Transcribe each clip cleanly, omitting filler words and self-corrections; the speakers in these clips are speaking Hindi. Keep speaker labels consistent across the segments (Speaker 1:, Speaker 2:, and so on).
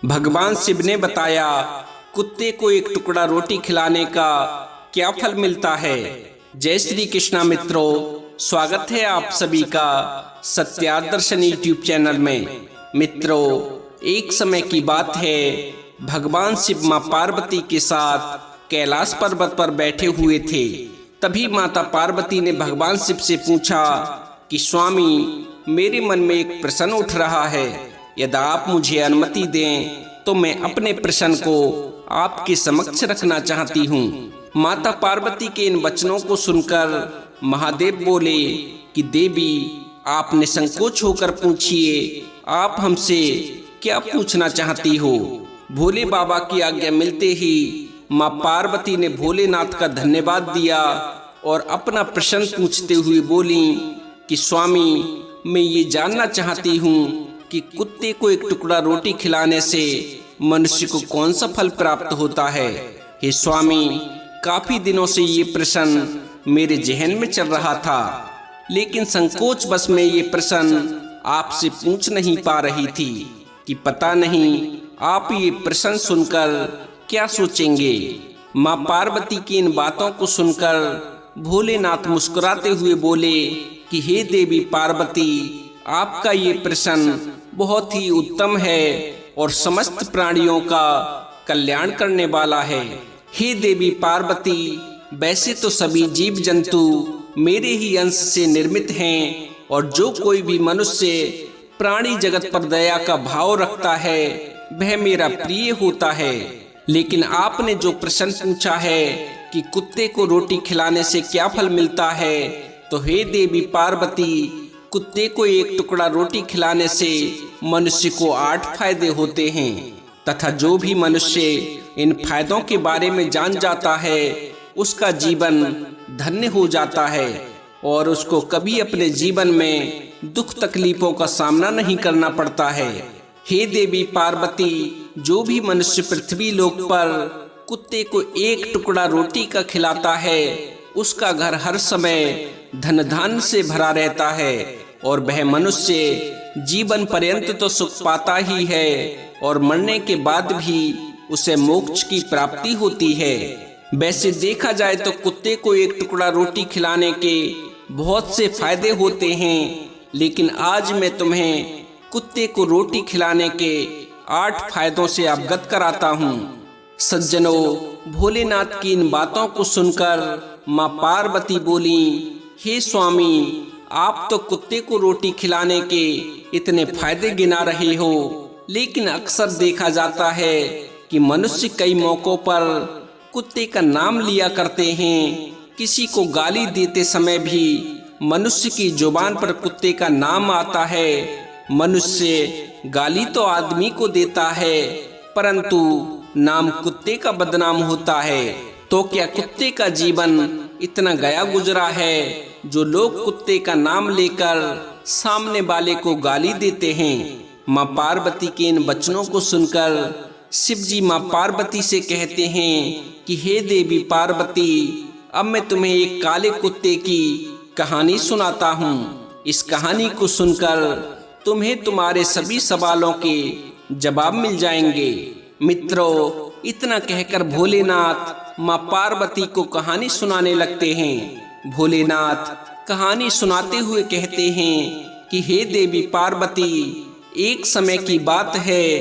Speaker 1: भगवान शिव ने बताया, कुत्ते को एक टुकड़ा रोटी खिलाने का क्या फल मिलता है। जय श्री कृष्णा मित्रों, स्वागत है आप सभी का सत्यार्थ दर्शन यूट्यूब चैनल में। मित्रों, एक समय की बात है, भगवान शिव मां पार्वती के साथ कैलाश पर्वत पर बैठे हुए थे। तभी माता पार्वती ने भगवान शिव से पूछा कि स्वामी, मेरे मन में एक प्रश्न उठ रहा है, यदि आप मुझे अनुमति दें तो मैं अपने प्रश्न को आपके समक्ष रखना चाहती हूँ। माता पार्वती के इन वचनों को सुनकर महादेव बोले कि देवी, आप निसंकोच होकर पूछिए, आप हमसे क्या पूछना चाहती हो। भोले बाबा की आज्ञा मिलते ही माँ पार्वती ने भोलेनाथ का धन्यवाद दिया और अपना प्रश्न पूछते हुए बोली कि स्वामी, मैं ये जानना चाहती हूँ कि कुत्ते को एक टुकड़ा रोटी खिलाने से मनुष्य को कौन सा फल प्राप्त होता है। हे स्वामी, काफी दिनों से ये प्रश्न मेरे जहन में चल रहा था, लेकिन संकोच बस में ये प्रश्न आपसे पूछ नहीं पा रही थी कि पता नहीं आप ये प्रश्न सुनकर क्या सोचेंगे। माँ पार्वती की इन बातों को सुनकर भोलेनाथ मुस्कुराते हुए बोले कि हे देवी पार्वती, आपका ये प्रश्न बहुत ही उत्तम है और समस्त प्राणियों का कल्याण करने वाला है। हे देवी पार्वती, वैसे तो सभी जीव जंतु मेरे ही अंश से निर्मित हैं और जो कोई भी मनुष्य प्राणी जगत पर दया का भाव रखता है वह मेरा प्रिय होता है। लेकिन आपने जो प्रश्न पूछा है कि कुत्ते को रोटी खिलाने से क्या फल मिलता है, तो हे देवी पार्वती, कुत्ते को एक टुकड़ा रोटी खिलाने से मनुष्य को 8 फायदे होते हैं तथा जो भी मनुष्य इन फायदों के बारे में जान जाता है उसका जीवन धन्य हो जाता है और उसको कभी अपने जीवन में दुख तकलीफों का सामना नहीं करना पड़ता है। हे देवी पार्वती, जो भी मनुष्य पृथ्वी लोक पर कुत्ते को एक टुकड़ा रोटी का खिलाता है उसका घर हर समय धन धान्य से भरा रहता है और वह मनुष्य जीवन पर्यंत तो सुख पाता ही है और मरने के बाद भी उसे मोक्ष की प्राप्ति होती है। वैसे देखा जाए तो कुत्ते को एक टुकड़ा रोटी खिलाने के बहुत से फायदे होते हैं, लेकिन आज मैं तुम्हें कुत्ते को रोटी खिलाने के 8 फायदों से अवगत कराता हूँ। सज्जनों, भोलेनाथ की इन बातों को सुनकर माँ पार्वती बोली, हे स्वामी, आप तो कुत्ते को रोटी खिलाने के इतने फायदे गिना रहे हो, लेकिन अक्सर देखा जाता है कि मनुष्य कई मौकों पर कुत्ते का नाम लिया करते हैं। किसी को गाली देते समय भी मनुष्य की जुबान पर कुत्ते का नाम आता है। मनुष्य गाली तो आदमी को देता है, परंतु नाम कुत्ते का बदनाम होता है। तो क्या कुत्ते का जीवन इतना गया गुजरा है जो लोग कुत्ते का नाम लेकर सामने वाले को गाली देते हैं। माँ पार्वती के इन वचनों को सुनकर शिव जी माँ पार्वती से कहते हैं कि हे देवी पार्वती, अब मैं तुम्हें एक काले कुत्ते की कहानी सुनाता हूँ। इस कहानी को सुनकर तुम्हें तुम्हारे सभी सवालों के जवाब मिल जाएंगे। मित्रों, इतना कहकर भोलेनाथ माँ पार्वती को कहानी सुनाने लगते हैं। भोलेनाथ कहानी सुनाते हुए कहते हैं कि हे देवी पार्वती, एक समय की बात है,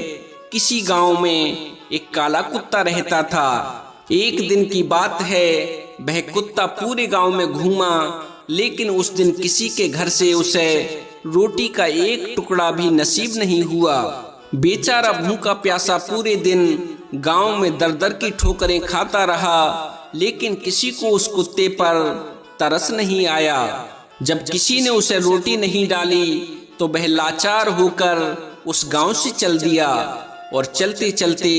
Speaker 1: किसी गांव में एक काला कुत्ता रहता था। एक दिन की बात है, वह कुत्ता पूरे गांव में घूमा, लेकिन उस दिन किसी के घर से उसे रोटी का एक टुकड़ा भी नसीब नहीं हुआ। बेचारा भूखा प्यासा पूरे दिन गांव में दर दर की ठोकरें खाता रहा, लेकिन किसी को उस कुत्ते पर तरस नहीं आया। जब किसी ने उसे रोटी नहीं डाली तो वह लाचार होकर उस गांव से चल दिया और चलते चलते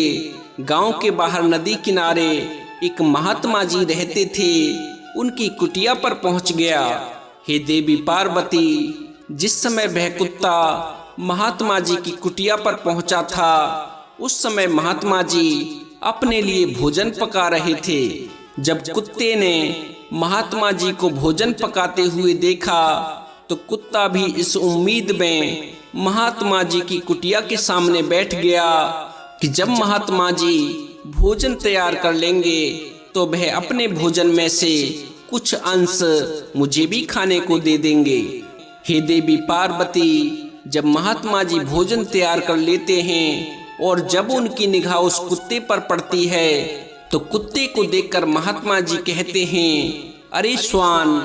Speaker 1: गांव के बाहर नदी किनारे एक महात्मा जी रहते थे, उनकी कुटिया पर पहुंच गया। हे देवी पार्वती, जिस समय वह कुत्ता महात्मा जी की कुटिया पर पहुंचा था, उस समय महात्मा जी अपने लिए भोजन पका रहे थे। जब कुत्ते ने महात्मा जी को भोजन पकाते हुए देखा तो कुत्ता भी इस उम्मीद में महात्मा जी की कुटिया के सामने बैठ गया कि जब महात्मा जी भोजन तैयार कर लेंगे तो वह अपने भोजन में से कुछ अंश मुझे भी खाने को दे देंगे। हे देवी पार्वती, जब महात्मा जी भोजन तैयार कर लेते हैं और जब उनकी निगाह उस कुत्ते पर पड़ती है तो कुत्ते को देखकर महात्मा जी कहते हैं, अरे श्वान,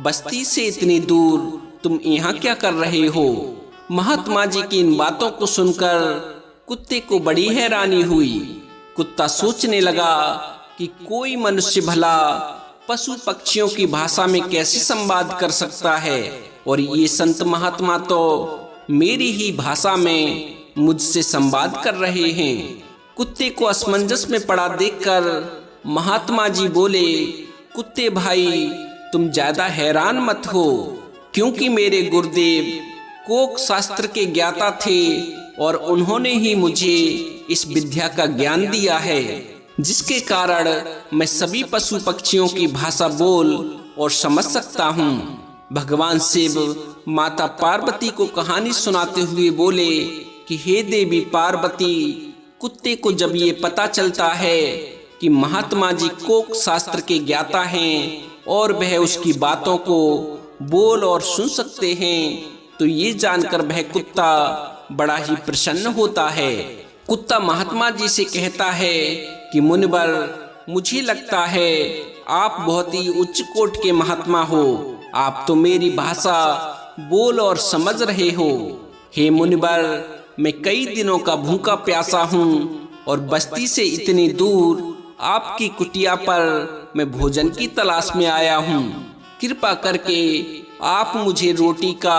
Speaker 1: बस्ती से इतनी दूर तुम यहाँ क्या कर रहे हो? महात्मा जी की इन बातों को सुनकर कुत्ते को बड़ी हैरानी हुई। कुत्ता सोचने लगा कि कोई मनुष्य भला पशु पक्षियों की भाषा में कैसे संवाद कर सकता है, और ये संत महात्मा तो मेरी ही भाषा में मुझसे संवाद कर रहे हैं। कुत्ते को असमंजस में पड़ा देखकर महात्मा जी बोले, कुत्ते भाई, तुम ज्यादा हैरान मत हो, क्योंकि मेरे गुरुदेव कोक शास्त्र के ज्ञाता थे और उन्होंने ही मुझे इस विद्या का ज्ञान दिया है, जिसके कारण मैं सभी पशु पक्षियों की भाषा बोल और समझ सकता हूँ। भगवान शिव माता पार्वती को कहानी सुनाते हुए बोले कि हे देवी पार्वती, कुत्ते को जब ये पता चलता है कि महात्मा जी कोक शास्त्र के ज्ञाता हैं और वह उसकी बातों को बोल और सुन सकते हैं, तो ये जानकर वह कुत्ता बड़ा ही प्रसन्न होता है। कुत्ता महात्मा जी से कहता है कि मुनिवर, मुझे लगता है आप बहुत ही उच्च कोटि के महात्मा हो, आप तो मेरी भाषा बोल और समझ रहे हो। हे मुनिवर, मैं कई दिनों का भूखा प्यासा हूँ और बस्ती से इतनी दूर आपकी कुटिया पर मैं भोजन की तलाश में आया हूँ। कृपा करके आप मुझे रोटी का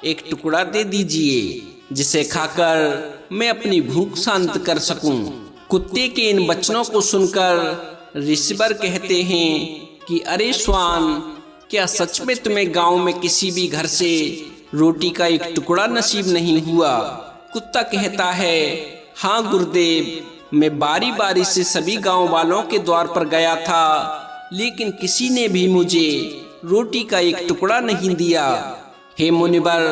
Speaker 1: एक टुकड़ा दे दीजिए, जिसे खाकर मैं अपनी भूख शांत कर सकूं। कुत्ते के इन वचनों को सुनकर ऋषिवर कहते हैं कि अरे श्वान, क्या सच में तुम्हें गांव में किसी भी घर से रोटी का एक टुकड़ा नसीब नहीं हुआ? कुत्ता कहता है, हाँ गुरुदेव, मैं बारी बारी से सभी गांव वालों के द्वार पर गया था, लेकिन किसी ने भी मुझे रोटी का एक टुकड़ा नहीं दिया। हे मुनिवर,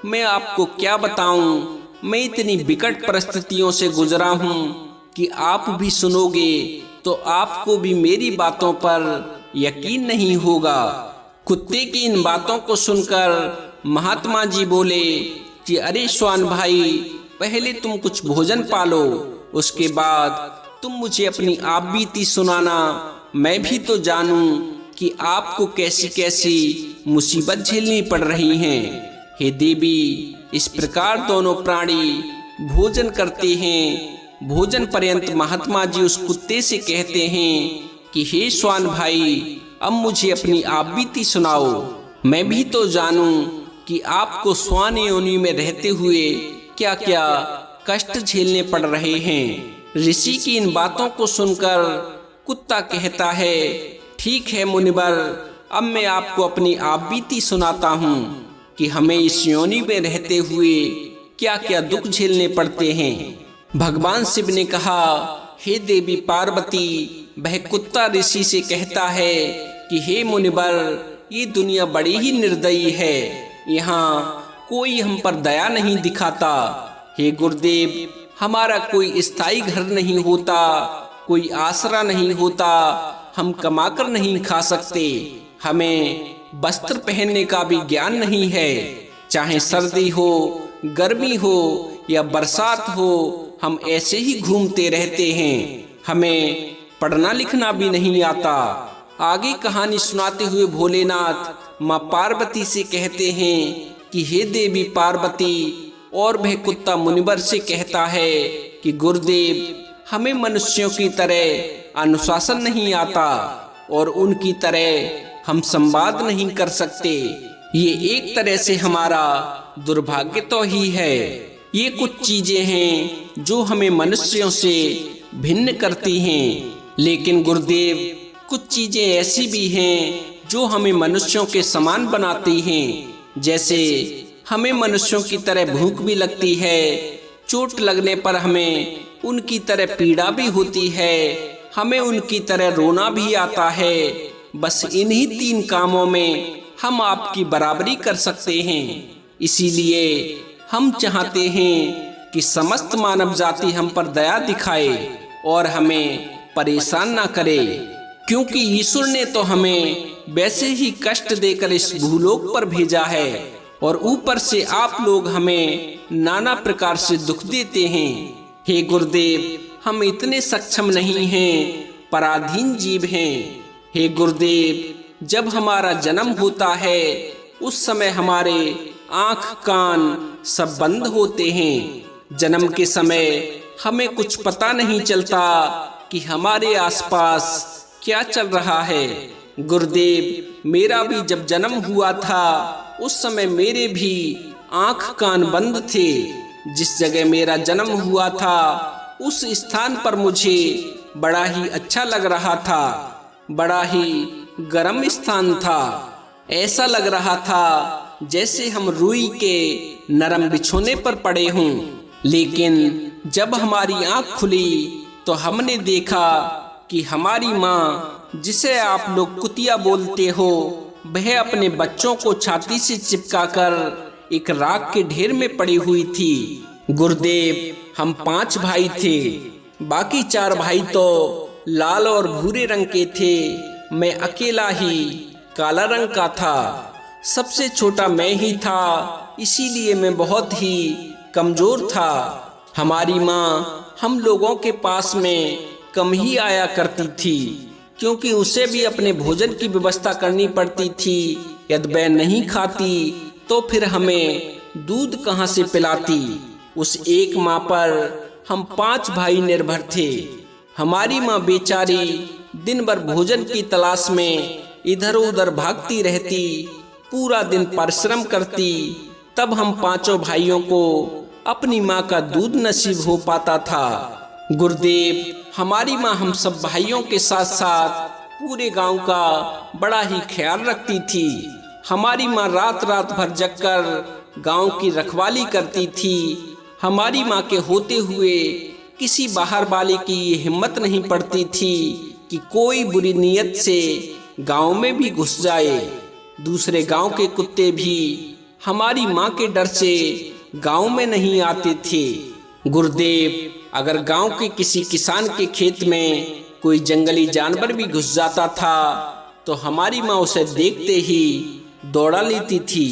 Speaker 1: मैं आपको क्या बताऊं, मैं इतनी विकट परिस्थितियों से गुजरा हूँ कि आप भी सुनोगे तो आपको भी मेरी बातों पर यकीन नहीं होगा। कुत्ते की इन बातों को सुनकर महात्मा जी बोले कि अरे श्वान भाई, पहले तुम कुछ भोजन पालो, उसके बाद तुम मुझे अपनी आप बीती सुनाना, मैं भी तो जानूं कि आपको कैसी कैसी मुसीबत झेलनी पड़ रही हैं। हे देवी, इस प्रकार दोनों प्राणी भोजन करते हैं। भोजन पर्यंत महात्मा जी उस कुत्ते से कहते हैं कि हे श्वान भाई, अब मुझे अपनी आप बीती सुनाओ, मैं भी तो जानूं कि आपको श्वान योनि में रहते हुए क्या क्या कष्ट झेलने पड़ रहे हैं। ऋषि की इन बातों को सुनकर कुत्ता कहता है, ठीक है मुनिवर, अब मैं आपको अपनी आप बीती सुनाता हूँ कि हमें इस योनि में रहते हुए क्या क्या दुख झेलने पड़ते हैं। भगवान शिव ने कहा, हे देवी पार्वती, वह कुत्ता ऋषि से कहता है कि हे मुनिवर, ये दुनिया बड़ी ही निर्दयी है, यहाँ कोई हम पर दया नहीं दिखाता। हे गुरुदेव, हमारा कोई स्थायी घर नहीं होता, कोई आसरा नहीं होता, हम कमाकर नहीं खा सकते, हमें वस्त्र पहनने का भी ज्ञान नहीं है। चाहे सर्दी हो, गर्मी हो या बरसात हो, हम ऐसे ही घूमते रहते हैं, हमें पढ़ना लिखना भी नहीं आता। आगे कहानी सुनाते हुए भोलेनाथ माँ पार्वती से कहते हैं कि हे देवी पार्वती, और वह कुत्ता मुनिवर से कहता है कि गुरुदेव, हमें मनुष्यों की तरह अनुशासन नहीं आता और उनकी तरह हम संवाद नहीं कर सकते। ये एक तरह से हमारा दुर्भाग्य तो ही है। ये कुछ चीजें हैं जो हमें मनुष्यों से भिन्न करती हैं, लेकिन गुरुदेव, कुछ चीजें ऐसी भी हैं जो हमें मनुष्यों के समान बनाती हैं। जैसे हमें मनुष्यों की तरह भूख भी लगती है, चोट लगने पर हमें उनकी तरह पीड़ा भी होती है, हमें उनकी तरह रोना भी आता है। बस इन्हीं 3 कामों में हम आपकी बराबरी कर सकते हैं। इसीलिए हम चाहते हैं कि समस्त मानव जाति हम पर दया दिखाए और हमें परेशान ना करे, क्योंकि ईश्वर ने तो हमें वैसे ही कष्ट देकर इस भूलोक पर भेजा है और ऊपर से आप लोग हमें नाना प्रकार से दुख देते हैं। हे गुरुदेव, हम इतने सक्षम नहीं हैं, पराधीन जीव हैं। हे गुरुदेव, जब हमारा जन्म होता है उस समय हमारे आँख कान सब बंद होते हैं। जन्म के समय हमें कुछ पता नहीं चलता कि हमारे आसपास क्या चल रहा है। गुरुदेव, मेरा भी जब जन्म हुआ था उस समय मेरे भी आँख कान बंद थे। जिस जगह मेरा जन्म हुआ था उस स्थान पर मुझे बड़ा ही अच्छा लग रहा था, बड़ा ही गर्म स्थान था। ऐसा लग रहा था जैसे हम रुई के नरम बिछोने पर पड़े हों। लेकिन जब हमारी आँख खुली तो हमने देखा कि हमारी माँ, जिसे आप लोग कुतिया बोलते हो, वह अपने बच्चों को छाती से चिपकाकर एक राख के ढेर में पड़ी हुई थी। गुरुदेव, हम 5 भाई थे, बाकी 4 भाई तो लाल और भूरे रंग के थे। मैं अकेला ही काला रंग का था। सबसे छोटा मैं ही था, इसीलिए मैं बहुत ही कमजोर था। हमारी माँ हम लोगों के पास में कम ही आया करती थी, क्योंकि उसे भी अपने भोजन की व्यवस्था करनी पड़ती थी। यदि वह नहीं खाती तो फिर हमें दूध कहाँ से पिलाती। उस एक माँ पर हम 5 भाई निर्भर थे। हमारी माँ बेचारी दिन भर भोजन की तलाश में इधर उधर भागती रहती, पूरा दिन परिश्रम करती, तब हम 5 भाइयों को अपनी माँ का दूध नसीब हो पाता था। गुरुदेव, हमारी माँ हम सब भाइयों के साथ साथ पूरे गांव का बड़ा ही ख्याल रखती थी। हमारी माँ रात रात भर जगकर गांव की रखवाली करती थी। हमारी माँ के होते हुए किसी बाहर वाले की ये हिम्मत नहीं पड़ती थी कि कोई बुरी नीयत से गांव में भी घुस जाए। दूसरे गांव के कुत्ते भी हमारी माँ के डर से गांव में नहीं आते थे। गुरुदेव, अगर गांव के किसी किसान के खेत में कोई जंगली जानवर भी घुस जाता था तो हमारी माँ उसे देखते ही दौड़ा लेती थी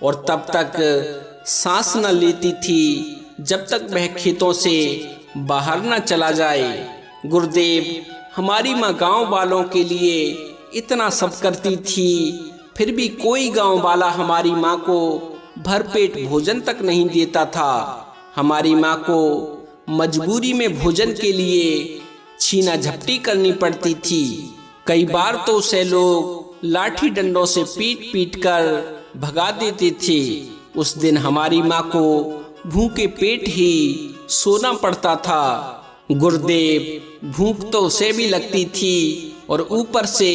Speaker 1: और तब तक सांस न लेती थी जब तक वह खेतों से बाहर न चला जाए। गुरुदेव, हमारी माँ गांव वालों के लिए इतना सब करती थी, फिर भी कोई गांव वाला हमारी माँ को भरपेट भोजन तक नहीं देता था। हमारी माँ को मजबूरी में भोजन के लिए छीना झपटी करनी पड़ती थी। कई बार तो उसे लोग लाठी डंडों से पीट पीट कर भगा देते थे। उस दिन हमारी माँ को भूखे पेट ही सोना पड़ता था। गुरुदेव, भूख तो उसे भी लगती थी और ऊपर से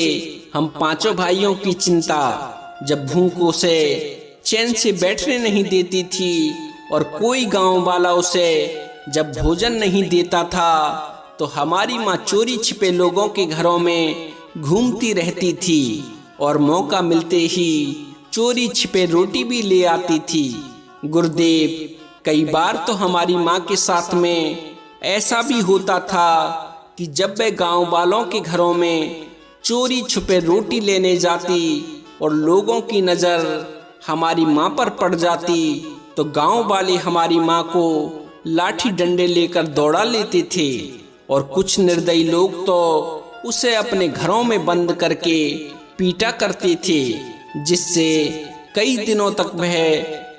Speaker 1: हम 5 भाइयों की चिंता। जब भूख उसे चैन से बैठने नहीं देती थी और कोई गांव वाला उसे जब भोजन नहीं देता था तो हमारी माँ चोरी छिपे लोगों के घरों में घूमती रहती थी और मौका मिलते ही चोरी छिपे रोटी भी ले आती थी। गुरुदेव, कई बार तो हमारी माँ के साथ में ऐसा भी होता था कि जब वह गांव वालों के घरों में चोरी छुपे रोटी लेने जाती और लोगों की नज़र हमारी माँ पर पड़ जाती तो गांव वाले हमारी माँ को लाठी डंडे लेकर दौड़ा लेते थे और कुछ निर्दयी लोग तो उसे अपने घरों में बंद करके पीटा करते थे, जिससे कई दिनों तक वह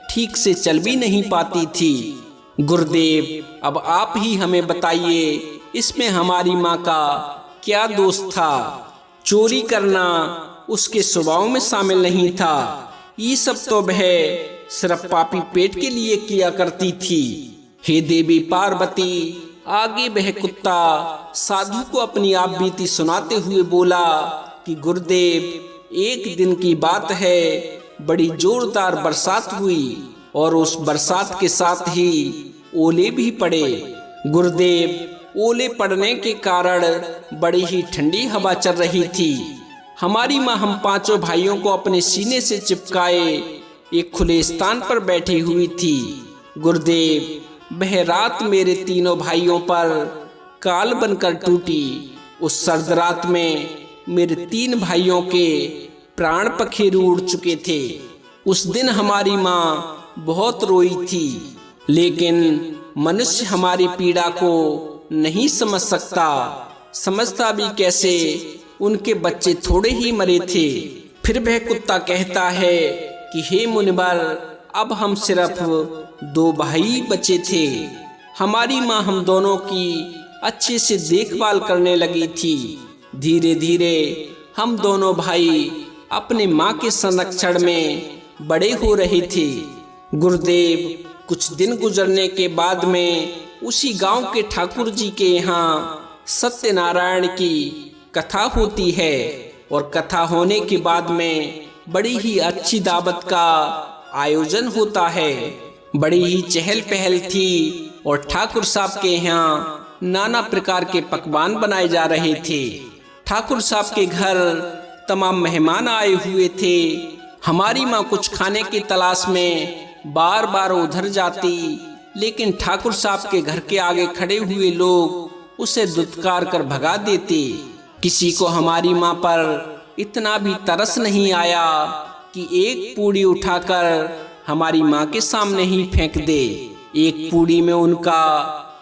Speaker 1: ठीक से चल भी नहीं पाती थी। गुरुदेव, अब आप ही हमें बताइए, इसमें हमारी माँ का क्या दोष था? चोरी करना उसके स्वभाव में शामिल नहीं था। ये सब तो वह सिर्फ पापी पेट के लिए किया करती थी। हे देवी पार्वती, आगे वह कुत्ता साधु को अपनी आप बीती सुनाते हुए बोला कि गुरुदेव, एक दिन की बात है, बड़ी जोरदार बरसात हुई और उस बरसात के साथ ही ओले भी पड़े। गुरुदेव, ओले पड़ने के कारण बड़ी ही ठंडी हवा चल रही थी। हमारी माँ हम 5 भाइयों को अपने सीने से चिपकाए एक खुले स्थान पर बैठी हुई थी। गुरुदेव, वह रात मेरे तीनों भाइयों पर काल बनकर टूटी। उस सर्द रात में मेरे 3 भाइयों के प्राण पखेरु उड़ चुके थे। उस दिन हमारी माँ बहुत रोई थी, लेकिन मनुष्य हमारी पीड़ा को नहीं समझ सकता। समझता भी कैसे, उनके बच्चे थोड़े ही मरे थे। फिर वह कुत्ता कहता है कि हे मुनिवर, अब हम सिर्फ 2 भाई बचे थे। हमारी माँ हम दोनों की अच्छे से देखभाल करने लगी थी। धीरे धीरे हम दोनों भाई अपने माँ के संरक्षण में बड़े हो रहे थे। गुरुदेव, कुछ दिन गुजरने के बाद में उसी गांव के ठाकुर जी के यहाँ सत्यनारायण की कथा होती है, और कथा होने के बाद में बड़ी ही अच्छी दावत का आयोजन होता है। बड़ी ही चहल पहल थी और ठाकुर साहब के यहाँ नाना प्रकार के पकवान बनाए जा रहे थे। ठाकुर साहब के घर तमाम मेहमान आए हुए थे। हमारी माँ कुछ खाने की तलाश में बार बार उधर जाती, लेकिन ठाकुर साहब के घर के आगे खड़े हुए लोग उसे दुत्कार कर भगा देते। किसी को हमारी माँ पर इतना भी तरस नहीं आया कि एक पूड़ी उठाकर हमारी माँ के सामने ही फेंक दे। एक पूड़ी में उनका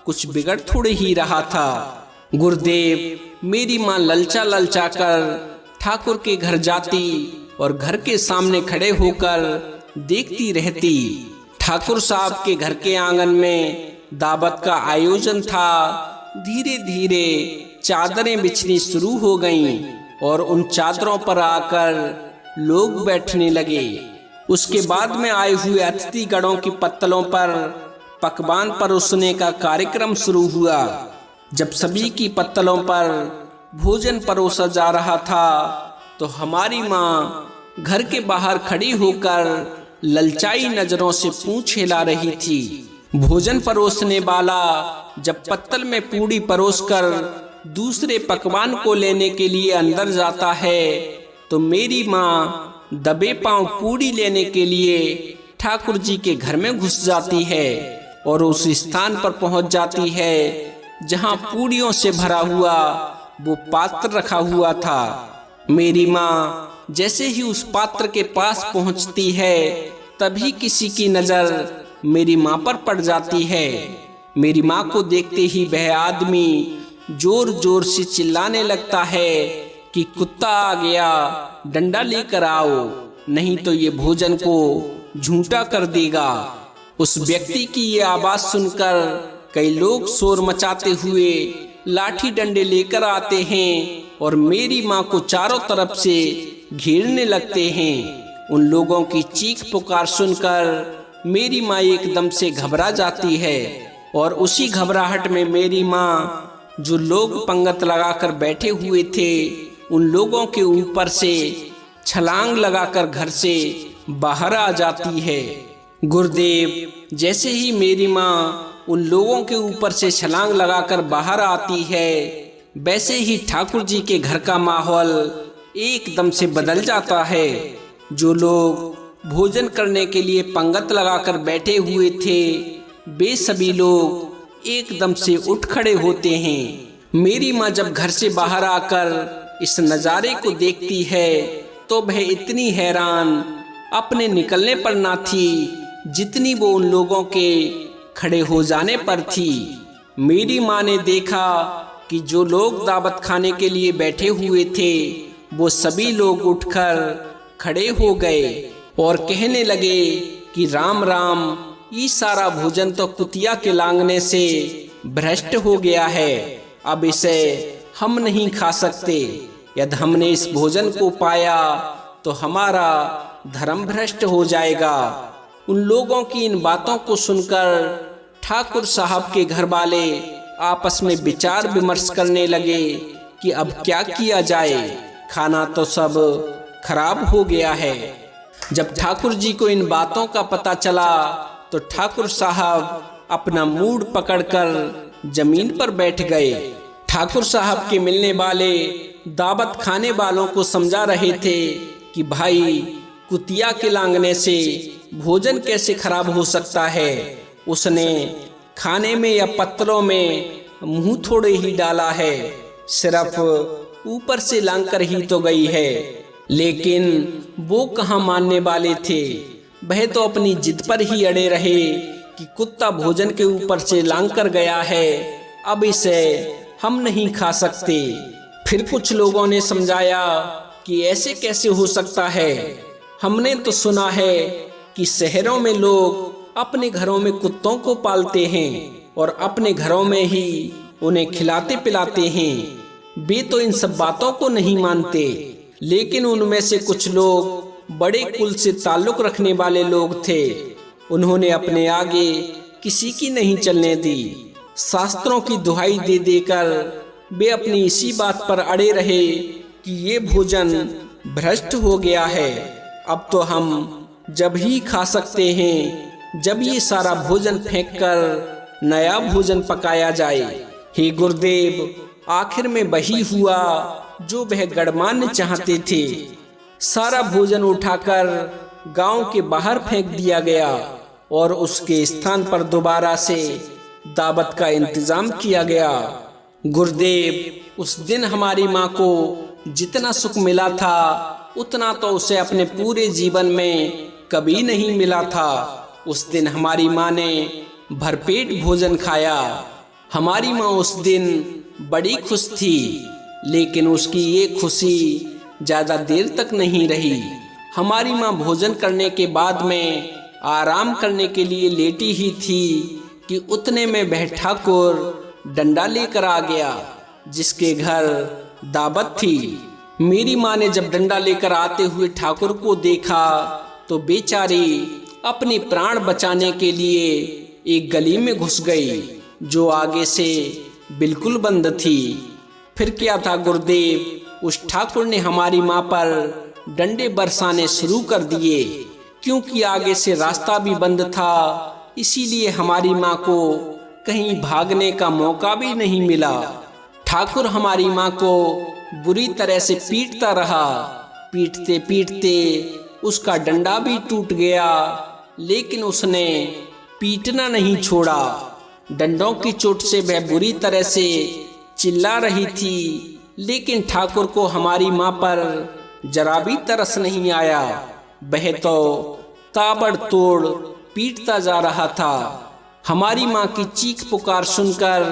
Speaker 1: कुछ बिगड़ थोड़े ही रहा था। गुरुदेव, मेरी माँ ललचा ललचा कर ठाकुर के घर जाती और घर के सामने खड़े होकर देखती रहती। ठाकुर साहब के घर के आंगन में दावत का आयोजन था। धीरे धीरे चादरें बिछनी शुरू हो गईं और उन चादरों पर आकर लोग बैठने लगे। उसके बाद में आए हुए अतिथिगणों की पत्तलों पर पकवान परोसने का कार्यक्रम शुरू हुआ। जब सभी की पत्तलों पर भोजन परोसा जा रहा था, तो हमारी माँ घर के बाहर खड़ी होकर ललचाई नजरों से पूंछ हिला रही थी। भोजन परोसने वाला जब पत्तल में पूड़ी परोसकर दूसरे पकवान को लेने के लिए अंदर जाता है, तो मेरी माँ दबे पांव पूड़ी लेने के लिए ठाकुर जी के घर में घुस जाती है और उस स्थान पर पहुंच जाती है जहां पूड़ियों से भरा हुआ वो पात्र रखा हुआ था। मेरी माँ जैसे ही उस पात्र के पास पहुंचती है, तभी किसी की नजर मेरी माँ पर पड़ जाती है। मेरी माँ को देखते ही वह आदमी जोर जोर से चिल्लाने लगता है कि कुत्ता आ गया, डंडा लेकर आओ, नहीं तो ये भोजन को झूठा कर देगा। उस व्यक्ति की ये आवाज सुनकर कई लोग शोर मचाते हुए लाठी डंडे लेकर आते हैं और मेरी माँ को चारों तरफ से घेरने लगते हैं। उन लोगों की चीख पुकार सुनकर मेरी माँ एकदम से घबरा जाती है और उसी घबराहट में मेरी माँ, जो लोग पंगत लगाकर बैठे हुए थे, उन लोगों के ऊपर से छलांग लगाकर घर से बाहर आ जाती है। गुरुदेव, जैसे ही मेरी माँ उन लोगों के ऊपर से छलांग लगाकर बाहर आती है, वैसे ही ठाकुर जी के घर का माहौल एकदम से बदल जाता है। जो लोग भोजन करने के लिए पंगत लगाकर बैठे हुए थे, वे सभी लोग एकदम से उठ खड़े होते हैं। मेरी माँ जब घर से बाहर आकर इस नज़ारे को देखती है, तो वह इतनी हैरान अपने निकलने पर ना थी जितनी वो उन लोगों के खड़े हो जाने पर थी। मेरी माँ ने देखा कि जो लोग दावत खाने के लिए बैठे हुए थे, वो सभी लोग उठकर खड़े हो गए और कहने लगे कि राम राम, ये सारा भोजन तो कुतिया के लांघने से भ्रष्ट हो गया है, अब इसे हम नहीं खा सकते। यदि हमने इस भोजन को पाया तो हमारा धर्म भ्रष्ट हो जाएगा। उन लोगों की इन बातों को सुनकर ठाकुर साहब के घर वाले आपस में विचार विमर्श करने लगे कि अब क्या किया जाए, खाना तो सब खराब हो गया है। जब ठाकुर जी को इन बातों का पता चला, तो ठाकुर साहब अपना मूड पकड़कर जमीन पर बैठ गए। ठाकुर साहब के मिलने वाले दावत खाने वालों को समझा रहे थे कि भाई, कुतिया के लांघने से भोजन कैसे खराब हो सकता है। उसने खाने में या पत्रों में मुंह थोड़े ही डाला है, सिर्फ ऊपर से लांघकर ही तो गई है। लेकिन वो कहाँ मानने वाले थे। वह तो अपनी जिद पर ही अड़े रहे कि कुत्ता भोजन के ऊपर से लांघकर गया है, अब इसे हम नहीं खा सकते। फिर कुछ लोगों ने समझाया कि ऐसे कैसे हो सकता है। हमने तो सुना है कि शहरों में लोग अपने घरों में कुत्तों को पालते हैं और अपने घरों में ही उन्हें खिलाते पिलाते हैं। वे तो इन सब बातों को नहीं मानते। लेकिन उनमें से कुछ लोग बड़े कुल से ताल्लुक रखने वाले लोग थे। उन्होंने अपने आगे किसी की नहीं चलने दी। शास्त्रों की दुहाई दे देकर वे अपनी इसी बात पर अड़े रहे कि ये भोजन भ्रष्ट हो गया है। अब तो हम जब ही खा सकते हैं जब ये सारा भोजन फेंककर नया भोजन पकाया जाए। हे गुरुदेव, आखिर में वही हुआ जो वह गणमान्य चाहते थे। सारा भोजन उठाकर गांव के बाहर फेंक दिया गया और उसके स्थान पर दोबारा से दावत का इंतजाम किया गया। गुरुदेव, उस दिन हमारी माँ को जितना सुख मिला था उतना तो उसे अपने पूरे जीवन में कभी नहीं मिला था। उस दिन हमारी माँ ने भरपेट भोजन खाया। हमारी माँ उस दिन बड़ी खुश थी, लेकिन उसकी ये खुशी ज्यादा देर तक नहीं रही। हमारी माँ भोजन करने के बाद में आराम करने के लिए लेटी ही थी कि उतने में वह ठाकुर डंडा लेकर आ गया जिसके घर दावत थी। मेरी माँ ने जब डंडा लेकर आते हुए ठाकुर को देखा तो बेचारी अपने प्राण बचाने के लिए एक गली में घुस गई जो आगे से बिल्कुल बंद थी। फिर क्या था गुरुदेव, उस ठाकुर ने हमारी माँ पर डंडे बरसाने शुरू कर दिए। क्योंकि आगे से रास्ता भी बंद था, इसीलिए हमारी माँ को कहीं भागने का मौका भी नहीं मिला। ठाकुर हमारी माँ को बुरी तरह से पीटता रहा। पीटते पीटते उसका डंडा भी टूट गया, लेकिन उसने पीटना नहीं छोड़ा। डंडों की चोट से वह बुरी तरह से चिल्ला रही थी, लेकिन ठाकुर को हमारी माँ पर जरा भी तरस नहीं आया। वह तो ताबड़तोड़ पीटता जा रहा था। हमारी माँ की चीख पुकार सुनकर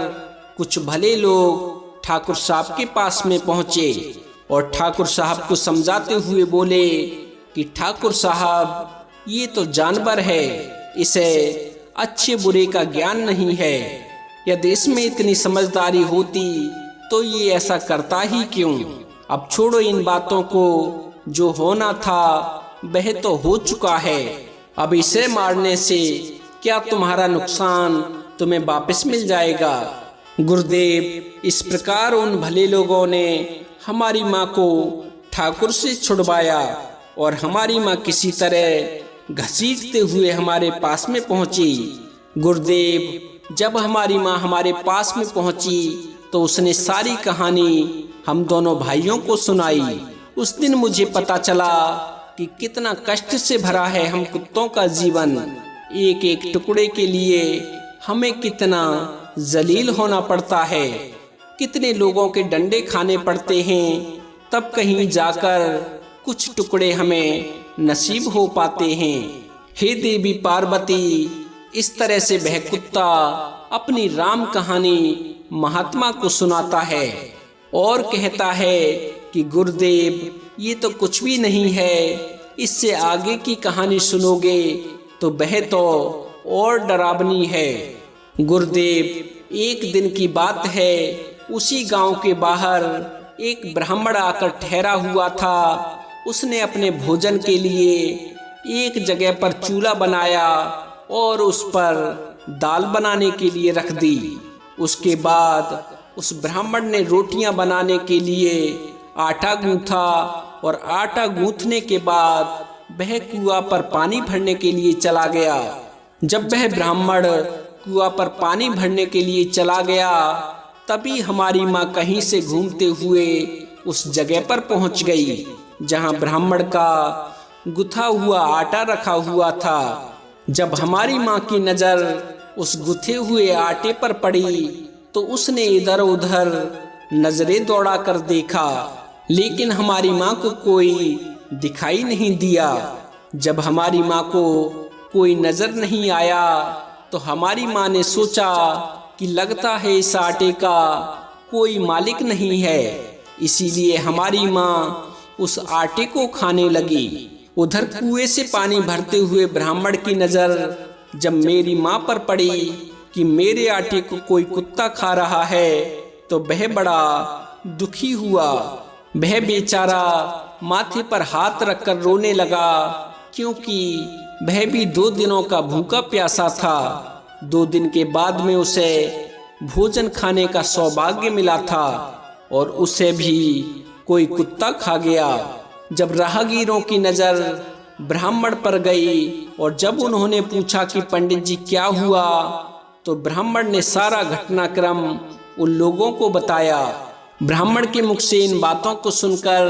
Speaker 1: कुछ भले लोग ठाकुर साहब के पास में पहुंचे और ठाकुर साहब को समझाते हुए बोले कि ठाकुर साहब, ये तो जानवर है, इसे अच्छे बुरे का ज्ञान नहीं है। यदि इसमें इतनी समझदारी होती तो ये ऐसा करता ही क्यों। अब छोड़ो इन बातों को, जो होना था वह तो हो चुका है। अब इसे मारने से क्या तुम्हारा नुकसान तुम्हें वापस मिल जाएगा। गुरुदेव, इस प्रकार उन भले लोगों ने हमारी माँ को ठाकुर से छुड़वाया और हमारी माँ किसी तरह घसीटते हुए हमारे पास में पहुंची। गुरुदेव, जब हमारी माँ हमारे पास में पहुंची तो उसने सारी कहानी हम दोनों भाइयों को सुनाई। उस दिन मुझे पता चला कि कितना कष्ट से भरा है हम कुत्तों का जीवन। एक एक टुकड़े के लिए हमें कितना जलील होना पड़ता है, कितने लोगों के डंडे खाने पड़ते हैं, तब कहीं जाकर कुछ टुकड़े हमें नसीब हो पाते हैं। हे देवी पार्वती, इस तरह से वह कुत्ता अपनी राम कहानी महात्मा को सुनाता है और कहता है कि गुरुदेव, ये तो कुछ भी नहीं है, इससे आगे की कहानी सुनोगे तो वह तो और डरावनी है। गुरुदेव, एक दिन की बात है, उसी गांव के बाहर एक ब्राह्मण आकर ठहरा हुआ था। उसने अपने भोजन के लिए एक जगह पर चूल्हा बनाया और उस पर दाल बनाने के लिए रख दी। उसके बाद उस ब्राह्मण ने रोटियां बनाने के लिए आटा गूंथा और आटा गूंथने के बाद वह कुआं पर पानी भरने के लिए चला गया। जब वह ब्राह्मण कुआं पर पानी भरने के लिए चला गया, तभी हमारी माँ कहीं से घूमते हुए उस जगह पर पहुंच गई जहां ब्राह्मण का गुथा हुआ आटा रखा हुआ था। जब हमारी माँ की नज़र उस गुथे हुए आटे पर पड़ी तो उसने इधर उधर नजरें दौड़ा कर देखा, लेकिन हमारी माँ को कोई दिखाई नहीं दिया। जब हमारी माँ को कोई नजर नहीं आया तो हमारी माँ ने सोचा कि लगता है इस आटे का कोई मालिक नहीं है, इसीलिए हमारी माँ उस आटे को खाने लगी। उधर कुएं से पानी भरते हुए ब्राह्मण की नजर जब मेरी माँ पर पड़ी कि मेरे आटे को कोई कुत्ता खा रहा है तो वह बड़ा दुखी हुआ। वह बेचारा माथे पर हाथ रखकर रोने लगा, क्योंकि वह भी 2 दिनों का भूखा प्यासा था। 2 दिन के बाद में उसे भोजन खाने का सौभाग्य मिला था और उसे भी कोई कुत्ता खा गया। जब राहगीरों की नजर ब्राह्मण पर गई और जब उन्होंने पूछा कि पंडित जी क्या हुआ, तो ब्राह्मण ने सारा घटनाक्रम उन लोगों को बताया। ब्राह्मण के मुख से इन बातों को सुनकर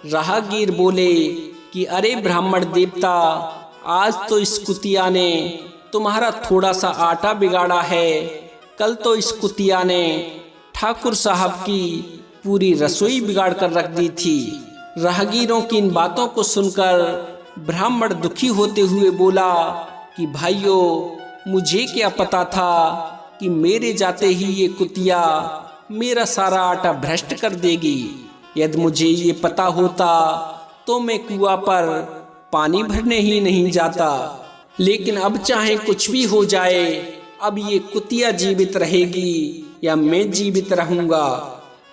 Speaker 1: राहगीर बोले कि अरे ब्राह्मण देवता, आज तो इस कुतिया ने तुम्हारा थोड़ा सा आटा बिगाड़ा है। कल तो इस कुतिया ने ठाकुर साहब की पूरी रसोई बिगाड़ कर रख दी थी। राहगीरों की इन बातों को सुनकर ब्राह्मण दुखी होते हुए बोला कि भाइयों, मुझे क्या पता था कि मेरे जाते ही ये कुतिया मेरा सारा आटा भ्रष्ट कर देगी। यदि मुझे ये पता होता तो मैं कुआं पर पानी भरने ही नहीं जाता। लेकिन अब चाहे कुछ भी हो जाए, अब ये कुतिया जीवित रहेगी या मैं जीवित रहूंगा।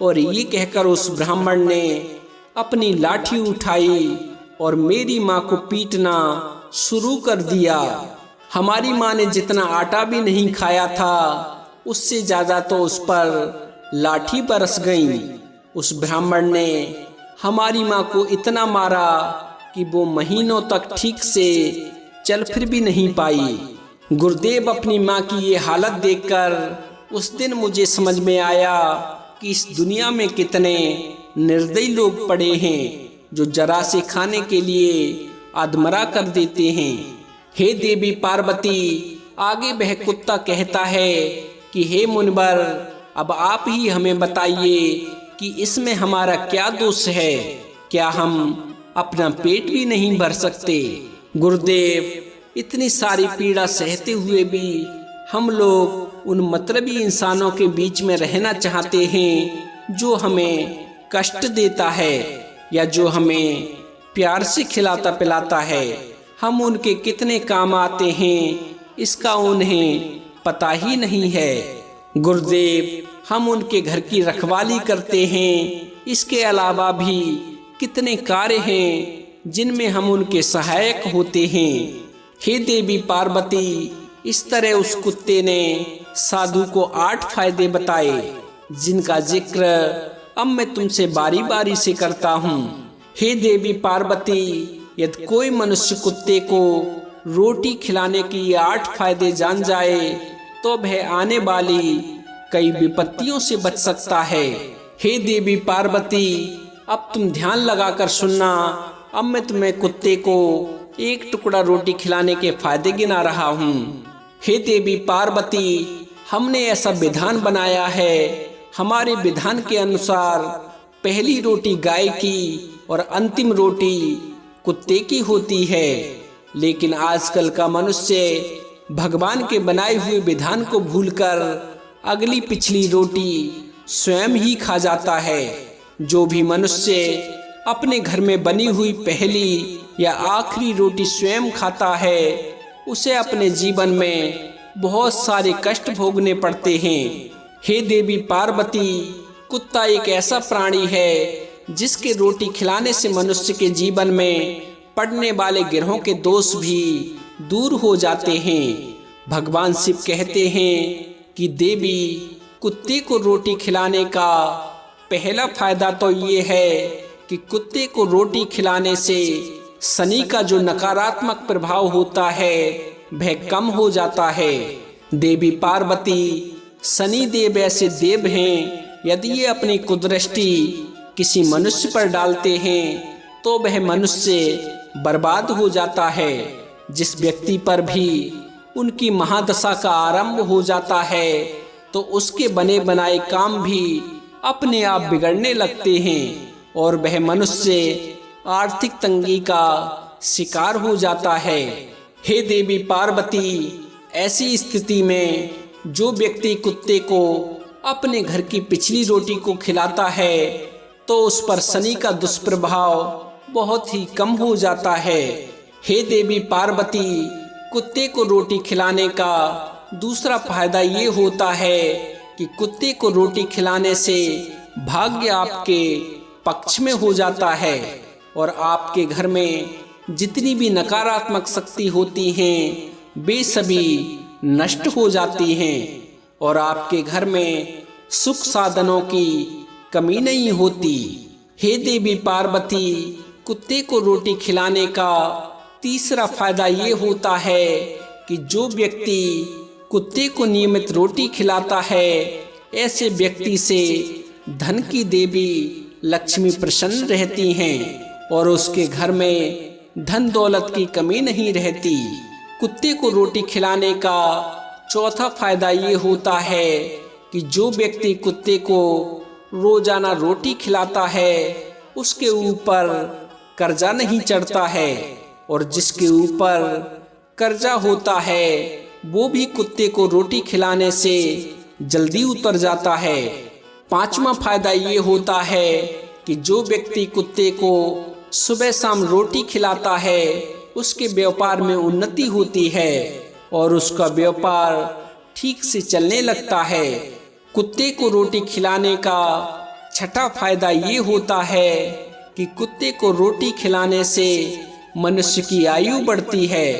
Speaker 1: और ये कहकर उस ब्राह्मण ने अपनी लाठी उठाई और मेरी माँ को पीटना शुरू कर दिया। हमारी माँ ने जितना आटा भी नहीं खाया था, उससे ज्यादा तो उस पर लाठी बरस गई। उस ब्राह्मण ने हमारी माँ को इतना मारा कि वो महीनों तक ठीक से चल फिर भी नहीं पाई। गुरुदेव, अपनी माँ की ये हालत देखकर उस दिन मुझे समझ में आया कि इस दुनिया में कितने निर्दयी लोग पड़े हैं जो जरा से खाने के लिए अधमरा कर देते हैं। हे देवी पार्वती, आगे वह कुत्ता कहता है कि हे मुनिवर, अब आप ही हमें बताइए कि इसमें हमारा क्या दोष है। क्या हम अपना पेट भी नहीं भर सकते? गुरुदेव, इतनी सारी पीड़ा सहते हुए भी हम लोग उन मतलबी इंसानों के बीच में रहना चाहते हैं जो हमें कष्ट देता है या जो हमें प्यार से खिलाता पिलाता है। हम उनके कितने काम आते हैं इसका उन्हें पता ही नहीं है। गुरुदेव, हम उनके घर की रखवाली करते हैं। इसके अलावा भी कितने कार्य हैं जिनमें हम उनके सहायक होते हैं। हे देवी पार्वती, इस तरह उस कुत्ते ने साधु को 8 फायदे बताए, जिनका जिक्र अब मैं तुमसे बारी बारी से करता हूँ। हे देवी पार्वती, यदि कोई मनुष्य कुत्ते को रोटी खिलाने के ये 8 फायदे जान जाए तो वह आने वाली कई विपत्तियों से बच सकता है। हे देवी पार्वती, अब तुम ध्यान लगाकर सुनना। अब मैं तुम्हें कुत्ते को 1 टुकड़ा रोटी खिलाने के फायदे गिना रहा हूँ। हे देवी पार्वती, हमने ऐसा विधान बनाया है। हमारे विधान के अनुसार पहली रोटी गाय की और अंतिम रोटी कुत्ते की होती है। लेकिन आजकल का मनुष्य भगवान के बनाए हुए विधान को भूलकर अगली पिछली रोटी स्वयं ही खा जाता है। जो भी मनुष्य अपने घर में बनी हुई पहली या आखिरी रोटी स्वयं खाता है, उसे अपने जीवन में बहुत सारे कष्ट भोगने पड़ते हैं। हे देवी पार्वती, कुत्ता एक ऐसा प्राणी है जिसके रोटी खिलाने से मनुष्य के जीवन में पड़ने वाले ग्रहों के दोष भी दूर हो जाते हैं। भगवान शिव कहते हैं कि देवी, कुत्ते को रोटी खिलाने का पहला फायदा तो ये है कि कुत्ते को रोटी खिलाने से शनि का जो नकारात्मक प्रभाव होता है वह कम हो जाता है। देवी पार्वती, शनि देव ऐसे देव हैं, यदि ये अपनी कुदृष्टि किसी मनुष्य पर डालते हैं तो वह मनुष्य बर्बाद हो जाता है। जिस व्यक्ति पर भी उनकी महादशा का आरंभ हो जाता है तो उसके बने बनाए काम भी अपने आप बिगड़ने लगते हैं और वह मनुष्य आर्थिक तंगी का शिकार हो जाता है। हे देवी पार्वती, ऐसी स्थिति में जो व्यक्ति कुत्ते को अपने घर की पिछली रोटी को खिलाता है तो उस पर शनि का दुष्प्रभाव बहुत ही कम हो जाता है। हे देवी पार्वती, कुत्ते को रोटी खिलाने का दूसरा फायदा ये होता है कि कुत्ते को रोटी खिलाने से भाग्य आपके पक्ष में हो जाता है और आपके घर में जितनी भी नकारात्मक शक्ति होती हैं वे सभी नष्ट हो जाती हैं और आपके घर में सुख साधनों की कमी नहीं होती। हे देवी पार्वती, कुत्ते को रोटी खिलाने का तीसरा फायदा ये होता है कि जो व्यक्ति कुत्ते को नियमित रोटी खिलाता है ऐसे व्यक्ति से धन की देवी लक्ष्मी प्रसन्न रहती हैं और उसके घर में धन दौलत की कमी नहीं रहती। कुत्ते को रोटी खिलाने का चौथा फायदा ये होता है कि जो व्यक्ति कुत्ते को रोजाना रोटी खिलाता है उसके ऊपर कर्जा नहीं चढ़ता है और जिसके ऊपर कर्जा होता है वो भी कुत्ते को रोटी खिलाने से जल्दी उतर जाता है। पांचवा फायदा ये होता है कि जो व्यक्ति कुत्ते को सुबह शाम रोटी खिलाता है उसके व्यापार में उन्नति होती है और उसका व्यापार ठीक से चलने लगता है। कुत्ते को रोटी खिलाने का छठा फायदा ये होता है कि कुत्ते को रोटी खिलाने से मनुष्य की आयु बढ़ती है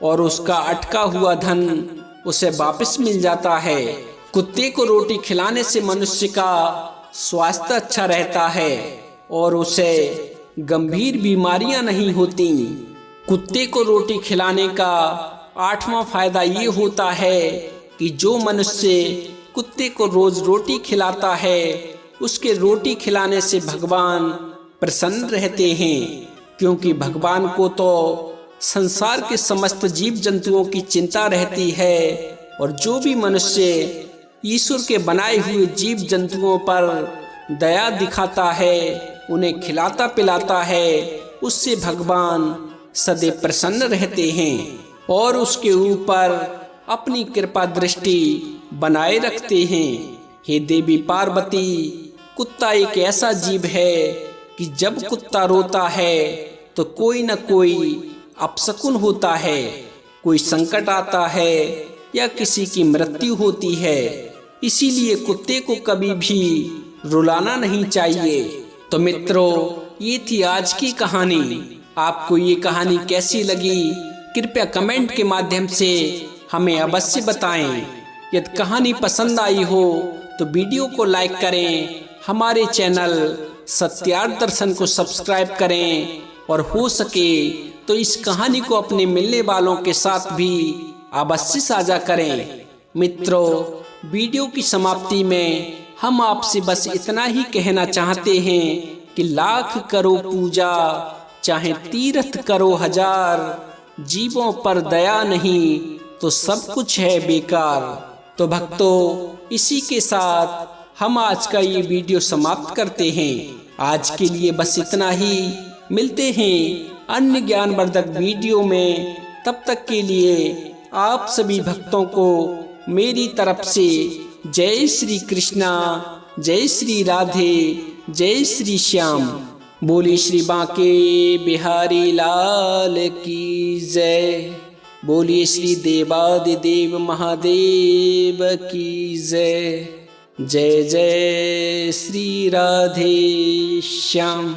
Speaker 1: और उसका अटका हुआ धन उसे वापस मिल जाता है। कुत्ते को रोटी खिलाने से मनुष्य का स्वास्थ्य अच्छा रहता है और उसे गंभीर बीमारियां नहीं होती। कुत्ते को रोटी खिलाने का आठवां फायदा ये होता है कि जो मनुष्य कुत्ते को रोज रोटी खिलाता है उसके रोटी खिलाने से भगवान प्रसन्न रहते हैं, क्योंकि भगवान को तो संसार के समस्त जीव जंतुओं की चिंता रहती है और जो भी मनुष्य ईश्वर के बनाए हुए जीव जंतुओं पर दया दिखाता है, उन्हें खिलाता पिलाता है, उससे भगवान सदैव प्रसन्न रहते हैं और उसके ऊपर अपनी कृपा दृष्टि बनाए रखते हैं। हे देवी पार्वती, कुत्ता एक ऐसा जीव है कि जब कुत्ता रोता है तो कोई न कोई अपशकुन होता है, कोई संकट आता है या किसी की मृत्यु होती है। इसीलिए कुत्ते को कभी भी रुलाना नहीं चाहिए। तो मित्रों, ये थी आज की कहानी। आपको ये कहानी कैसी लगी कृपया कमेंट के माध्यम से हमें अवश्य बताएं। यदि कहानी पसंद आई हो तो वीडियो को लाइक करें, हमारे चैनल सत्यार्थ दर्शन को सब्सक्राइब करें और हो सके तो इस कहानी को अपने मिलने वालों के साथ भी अवश्य साझा करें। मित्रों, वीडियो की समाप्ति में हम आपसे बस इतना ही कहना चाहते हैं कि लाख करो पूजा चाहे तीर्थ करो हजार, जीवों पर दया नहीं तो सब कुछ है बेकार। तो भक्तों, इसी के साथ हम आज का ये वीडियो समाप्त करते हैं। आज के लिए बस इतना ही। मिलते हैं अन्य ज्ञानवर्धक वीडियो में। तब तक के लिए आप सभी भक्तों को मेरी तरफ से जय श्री कृष्णा, जय श्री राधे, जय श्री श्याम। बोली श्री बांके बिहारी लाल की जय। बोलिए श्री देवादिदेव महादेव की जय। जय जय श्री राधे श्याम।